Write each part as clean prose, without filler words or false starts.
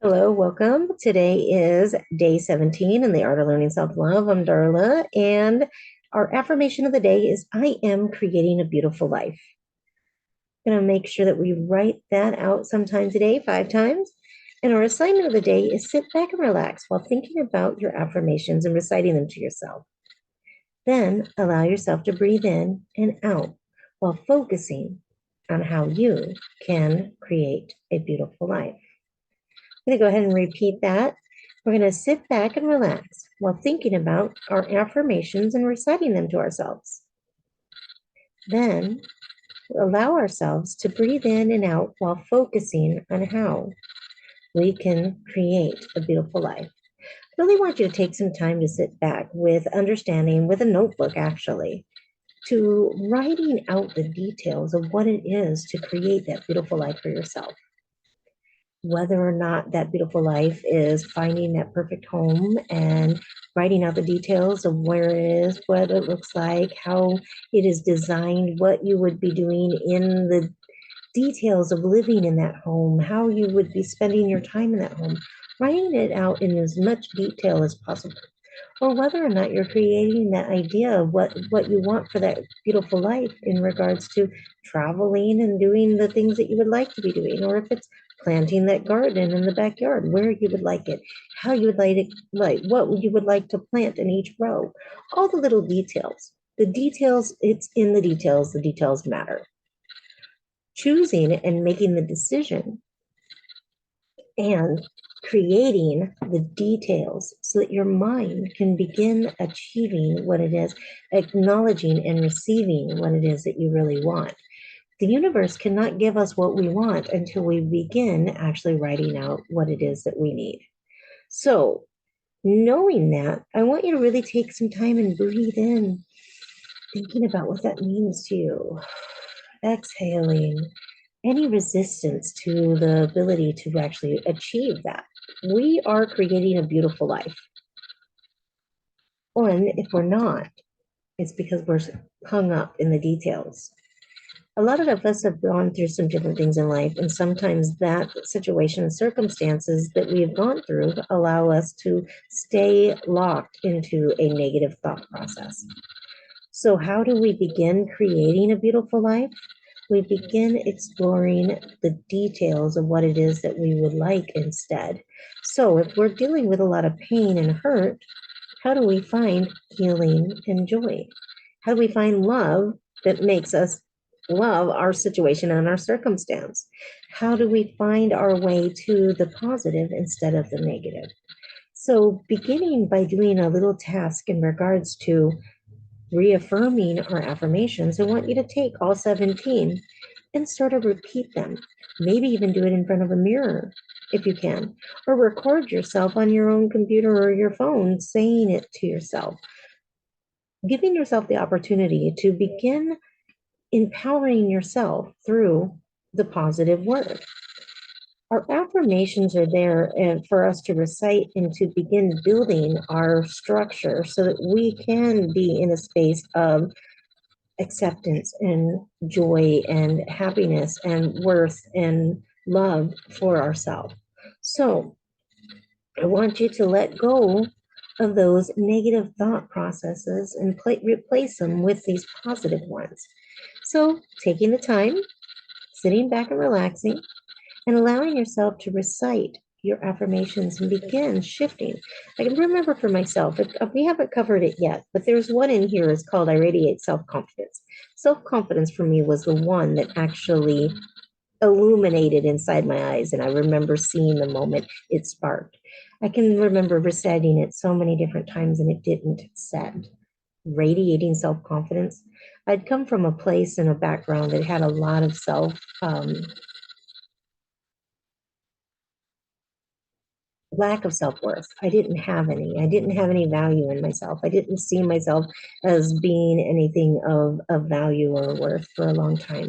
Hello, welcome. Today is day 17 in the Art of Learning Self-Love. I'm Darla, and our affirmation of the day is I am creating a beautiful life. I'm going to make sure that we write that out sometime today, 5 times. And our assignment of the day is sit back and relax while thinking about your affirmations and reciting them to yourself. Then allow yourself to breathe in and out while focusing on how you can create a beautiful life. I'm going to go ahead and repeat that. We're going to sit back and relax while thinking about our affirmations and reciting them to ourselves. Then allow ourselves to breathe in and out while focusing on how we can create a beautiful life. I really want you to take some time to sit back with understanding, with a notebook actually, to writing out the details of what it is to create that beautiful life for yourself. Whether or not that beautiful life is finding that perfect home and writing out the details of where it is, what it looks like, how it is designed, what you would be doing in the details of living in that home, how you would be spending your time in that home, writing it out in as much detail as possible. Or whether or not you're creating that idea of what you want for that beautiful life in regards to traveling and doing the things that you would like to be doing, or if it's planting that garden in the backyard, where you would like it, how you would like it, like what you would like to plant in each row, all the little details. The details, it's in the details matter. Choosing and making the decision and creating the details so that your mind can begin achieving what it is, acknowledging and receiving what it is that you really want. The universe cannot give us what we want until we begin actually writing out what it is that we need. So, knowing that, I want you to really take some time and breathe in, thinking about what that means to you. Exhaling any resistance to the ability to actually achieve that. We are creating a beautiful life. And if we're not, it's because we're hung up in the details. A lot of us have gone through some different things in life, and sometimes that situation and circumstances that we have gone through allow us to stay locked into a negative thought process. So, how do we begin creating a beautiful life? We begin exploring the details of what it is that we would like instead. So, if we're dealing with a lot of pain and hurt, how do we find healing and joy? How do we find love that makes us love our situation and our circumstance? How do we find our way to the positive instead of the negative? So, beginning by doing a little task in regards to reaffirming our affirmations, I want you to take all 17 and sort of repeat them. Maybe even do it in front of a mirror if you can, or record yourself on your own computer or your phone saying it to yourself, giving yourself the opportunity to begin empowering yourself through the positive word. Our affirmations are there and for us to recite and to begin building our structure so that we can be in a space of acceptance and joy and happiness and worth and love for ourselves. So I want you to let go of those negative thought processes and replace them with these positive ones. So taking the time, sitting back and relaxing, and allowing yourself to recite your affirmations and begin shifting. I can remember for myself, we haven't covered it yet, but there's one in here is called I Radiate Self-Confidence. Self-confidence for me was the one that actually illuminated inside my eyes, and I remember seeing the moment it sparked. I can remember reciting it so many different times and it didn't set. Radiating self-confidence. I'd come from a place and a background that had a lot of lack of self-worth. I didn't have any. I didn't have any value in myself. I didn't see myself as being anything of value or worth for a long time.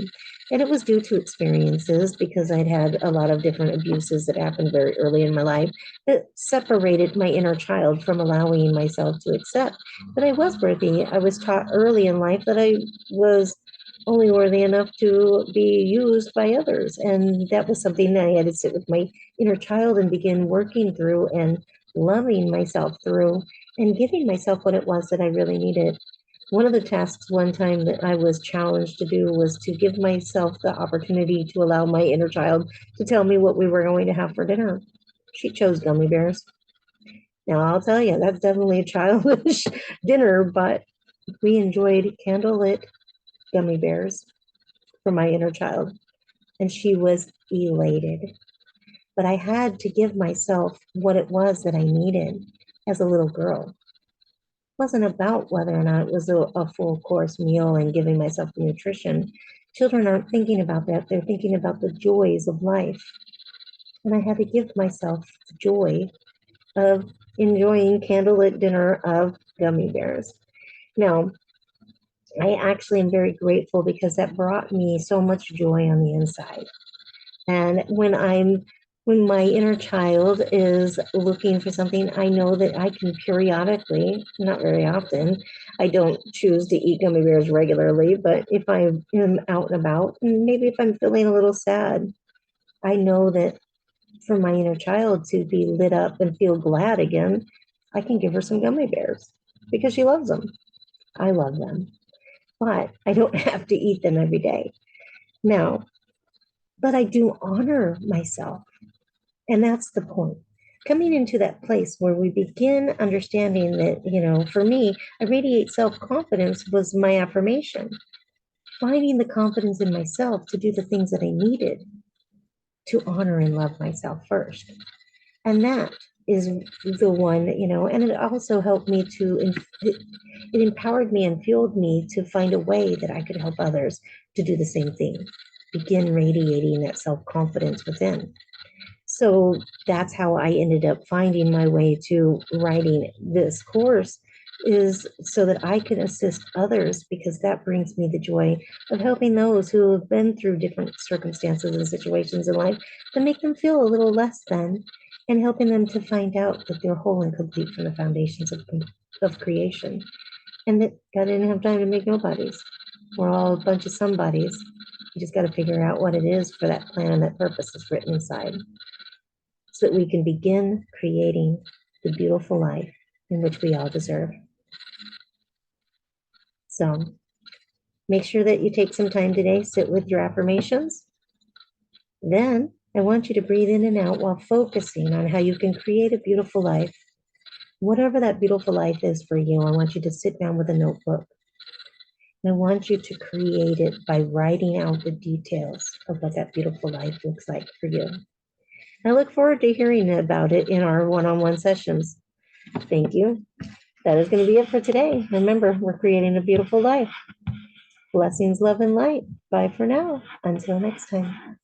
And it was due to experiences because I'd had a lot of different abuses that happened very early in my life that separated my inner child from allowing myself to accept that I was worthy. I was taught early in life that I was only worthy enough to be used by others. And that was something that I had to sit with my inner child and begin working through and loving myself through and giving myself what it was that I really needed. One of the tasks one time that I was challenged to do was to give myself the opportunity to allow my inner child to tell me what we were going to have for dinner. She chose gummy bears. Now, I'll tell you, that's definitely a childish dinner, but we enjoyed candlelit gummy bears for my inner child, and she was elated. But I had to give myself what it was that I needed as a little girl. It wasn't about whether or not it was a full course meal and giving myself the nutrition. Children aren't thinking about that. They're thinking about the joys of life. And I had to give myself the joy of enjoying candlelit dinner of gummy bears. Now, I actually am very grateful because that brought me so much joy on the inside. And when my inner child is looking for something, I know that I can periodically, not very often, I don't choose to eat gummy bears regularly, but if I am out and about, and maybe if I'm feeling a little sad, I know that for my inner child to be lit up and feel glad again, I can give her some gummy bears because she loves them. I love them, but I don't have to eat them every day. Now, but I do honor myself. And that's the point. Coming into that place where we begin understanding that, for me, I radiate self confidence was my affirmation. Finding the confidence in myself to do the things that I needed to honor and love myself first. And that is the one, and it also helped me it empowered me and fueled me to find a way that I could help others to do the same thing, begin radiating that self confidence within. So that's how I ended up finding my way to writing this course, is so that I can assist others, because that brings me the joy of helping those who have been through different circumstances and situations in life to make them feel a little less than, and helping them to find out that they're whole and complete from the foundations of creation, and that God didn't have time to make nobodies. We're all a bunch of somebodies. You just got to figure out what it is for that plan and that purpose that's written inside, so that we can begin creating the beautiful life in which we all deserve. So make sure that you take some time today, sit with your affirmations. Then I want you to breathe in and out while focusing on how you can create a beautiful life. Whatever that beautiful life is for you, I want you to sit down with a notebook. I want you to create it by writing out the details of what that beautiful life looks like for you. I look forward to hearing about it in our one-on-one sessions. Thank you. That is going to be it for today. Remember, we're creating a beautiful life. Blessings, love, and light. Bye for now. Until next time.